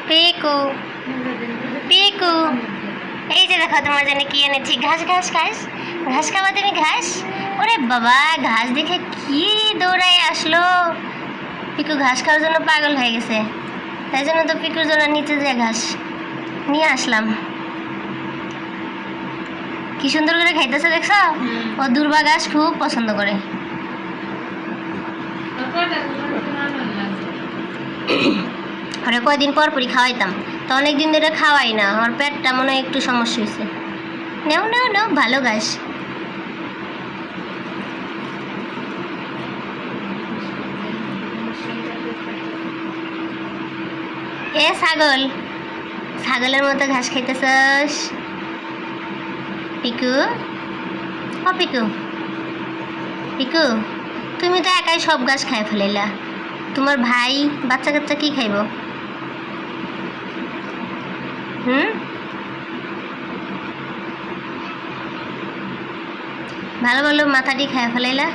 পিকু পিকু, এই যে দেখো তোমার জন্য কি এনেছি। ঘাস ঘাস ঘাস ঘাস খাবা তুমি? ঘাস? ওরে বাবা, ঘাস দেখে কি দৌড়ায় আসলো। পিকু ঘাস খাওয়ার জন্য পাগল হয়ে গেছে, তাই জন্য তো পিকুর জন্য নিচে যে ঘাস নিয়ে আসলাম। কি সুন্দর করে খাইতেছে দেখছো? ও দুর্বা ঘাস খুব পছন্দ করে। ওরে কয়দিন পর পরই খাওয়াইতাম, তো অনেকদিন ধরে খাওয়াই না, আমার পেটটা মনে হয় একটু সমস্যা হয়েছে। নাও নাও নাও, ভালো ঘাস। এ ছাগল, ছাগলের মতো ঘাস খাইতেছস? পিকু, ও পিকু, পিকু, তুমি তো একাই সব ঘাস খাই ফেলাইলা, তোমার ভাই বাচ্চা কাচ্চা কি খাইব? ভালো ভালো মাথাটি খাই ফেলাইলা।